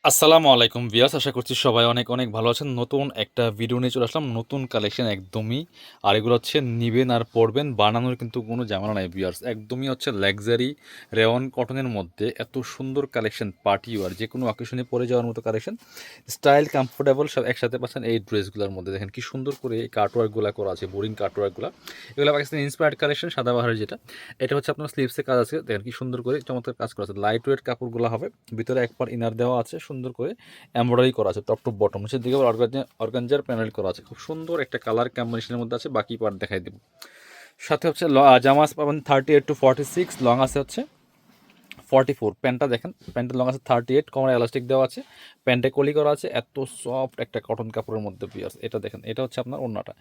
আসসালামু আলাইকুম ভিউয়ার্স, আশা করছি সবাই অনেক অনেক ভালো আছেন। নতুন একটা ভিডিও নিয়ে চলে আসলাম, নতুন কালেকশন একদমই। আর এগুলো হচ্ছে নিবেন আর পরবেন, বানানোর কিন্তু কোনো ঝামেলা নাই ভিউয়ার্স। একদমই হচ্ছে লাক্সারি রেওয়ান কটনের মধ্যে এত সুন্দর কালেকশন, পার্টি ওয়ার যে কোনো অকেশনে পরে যাওয়ার মতো কালেকশন, স্টাইল কমফোর্টেবল সব একসাথে পাচ্ছেন এই ড্রেসগুলোর মধ্যে। দেখেন কি সুন্দর করে এই কাটওয়ার্কগুলো করা আছে, বোরিং কাটওয়ার্কগুলো। এগুলো পাকিস্তানি ইন্সপায়ার্ড কালেকশন, সাদাবাহারের যেটা। এটা হচ্ছে আপনার স্লিভসে কাজ আছে, দেখেন কি সুন্দর করে চমৎকার কাজ করা আছে। লাইট ওয়েট কাপড়গুলো হবে, ভিতরে একবার ইনার দেওয়া আছে, সুন্দর করে এমব্রয়ডারি করা আছে টপ টু বটম। নিচের দিকে আবার অর্গানজার প্যানেল করা আছে, খুব সুন্দর একটা কালার কম্বিনেশনের মধ্যে আছে। বাকি পার্ট দেখাই দেব। সাথে হচ্ছে জামাস পাবেন 38 to 46, লং আছে হচ্ছে 44। প্যান্টটা দেখেন, প্যান্টের লং আছে 38, কোমরে এলাস্টিক দেওয়া আছে, প্যান্টে কলি করা আছে। এত সফট একটা কটন কাপড়ের মধ্যে পিয়ার্স। এটা দেখেন, এটা হচ্ছে আপনার ওড়নাটা।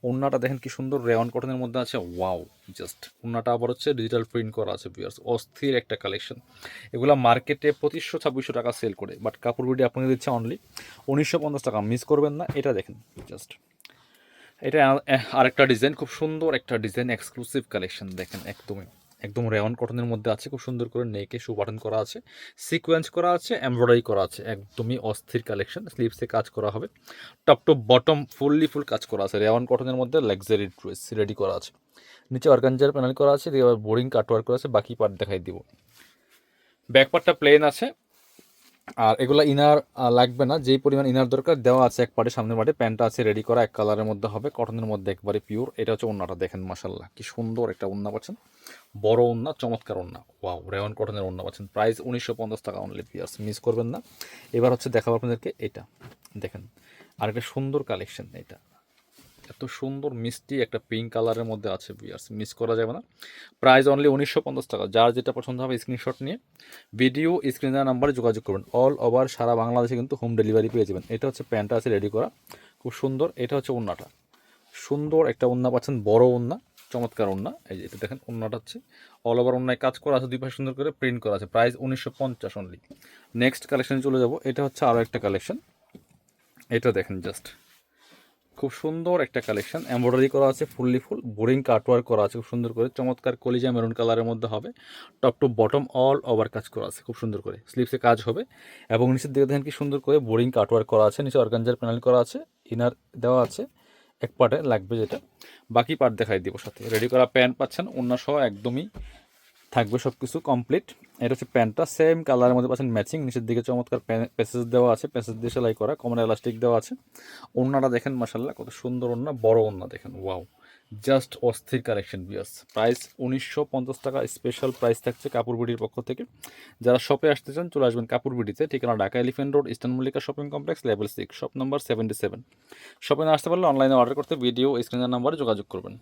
ওড়নাটা দেখেন কি সুন্দর রেওয়ান কটনের মধ্যে আছে, ওয়াও জাস্ট। ওড়নাটা আবার হচ্ছে ডিজিটাল প্রিন্ট করা আছে পিয়ার্স, অস্থির একটা কালেকশন। এগুলো মার্কেটে 2500-2600 টাকা সেল করে, বাট কাপড় বিডি আপনাকে দিচ্ছে অনলি 1950 টাকা। মিস করবেন না। এটা দেখেন জাস্ট, এটা আরেকটা ডিজাইন, খুব সুন্দর একটা ডিজাইন, এক্সক্লুসিভ কালেকশন। দেখেন একদমই একদম রেওয়ান কটনের মধ্যে আছে, খুব সুন্দর করে নেকে শু বাটন করা আছে, সিকোয়েন্স করা আছে, এমব্রয়ডারি করা আছে। একদমই অস্থির কালেকশন। স্লিভসে কাজ করা হবে, টপ টু বটম ফুল কাজ করা আছে। রেওয়ান কটনের মধ্যে লাক্সারি ড্রেস রেডি করা আছে। নিচে অর্গানজার প্যানেল করা আছে, বোরিং কাটওয়ার্ক করা আছে। বাকি পার্ট দেখাই দিব। ব্যাক পার্টটা প্লেন আছে। আর এগুলো ইনার লাগবে না, যেই পরিমাণ ইনার দরকার দেওয়া আছে এক পাটে, সামনের পাটে। প্যান্টটা আছে রেডি করা, এক কালারের মধ্যে হবে, কটনের মধ্যে একবারে পিওর। এটা হচ্ছে ওড়নাটা, দেখেন মাশাল্লাহ কি সুন্দর একটা ওড়না পাচ্ছেন, বড় ওড়না, চমৎকার ওড়না। ওয়াও, রেওয়ান কটনের ওড়না পাচ্ছেন। প্রাইস 1950 টাকা অনলি পিয়ার্স, মিস করবেন না। এবার হচ্ছে দেখাবো আপনাদেরকে এটা, দেখেন আরেকটা সুন্দর কালেকশন। এটা এত সুন্দর মিষ্টি একটা পিঙ্ক কালারের মধ্যে আছে ভিউয়ার্স, মিস করা যাবে না। প্রাইস অনলি 1950 টাকা। যার যেটা পছন্দ হবে স্ক্রিনশট নিয়ে ভিডিও স্ক্রিন দেওয়া নাম্বারে যোগাযোগ করবেন। অল ওভার সারা বাংলাদেশে কিন্তু হোম ডেলিভারি পেয়ে যাবেন। এটা হচ্ছে প্যান্টটা আছে রেডি করা, খুব সুন্দর। এটা হচ্ছে ওড়নাটা, সুন্দর একটা ওড়না পাচ্ছেন, বড় ওড়না, চমৎকার ওড়না। এই যে এটা দেখেন, ওড়নাটা হচ্ছে অল ওভার ওড়নায় কাজ করা আছে, দুই পাশে সুন্দর করে প্রিন্ট করা আছে। Price 1950 only. নেক্সট কালেকশনে চলে যাব। এটা হচ্ছে আরও একটা কালেকশন। এটা দেখেন জাস্ট, খুব সুন্দর একটা কালেকশন, এমব্রয়ডারি করা আছে, ফুল বোরিং কাটওয়ার্ক করা আছে খুব সুন্দর করে, চমৎকার কলিজা মেরুন কালারের মধ্যে হবে। Top to bottom all over কাজ করা আছে খুব সুন্দর করে, স্লিভসে কাজ হবে। এবং নিচের দিকে দেখেন কি সুন্দর করে বোরিং কাটওয়ার্ক করা আছে, নিচে অর্গানজার প্যানেল করা আছে, ইনার দেওয়া আছে এক পার্টে লাগবে যেটা। বাকি পার্ট দেখাই দিব সাথে। রেডি করা প্যান্ট পাচ্ছেন, ওড়না সহ একদমই থাকবে সব কিছু কমপ্লিট। এটা হচ্ছে প্যান্টটা, সেম কালারের মধ্যে পাচ্ছেন ম্যাচিং। নিচের দিকে চমৎকার প্যাসেজ দেওয়া আছে, প্যাসেজ দিয়ে সেলাই করা, কমন এলাস্টিক দেওয়া আছে। ওড়নাটা দেখেন মাসাল্লাহ কত সুন্দর ওড়না, বড় ওড়না দেখেন, ওয়াও জাস্ট অস্থির কালেকশন বিয়াস। প্রাইস 1950 টাকা, স্পেশাল প্রাইস থাকছে কাপড় বিডির পক্ষ থেকে। যারা শপে আসতে চান চলে আসবেন কাপড় বিডিতে, ঠিকানা Dhaka elephant road, eastern Mallika shopping complex, level 6, shop number 77। শপে না আসতে পারলে অনলাইনে অর্ডার করতে ভিডিও স্ক্রিনের নাম্বারে যোগাযোগ করবেন।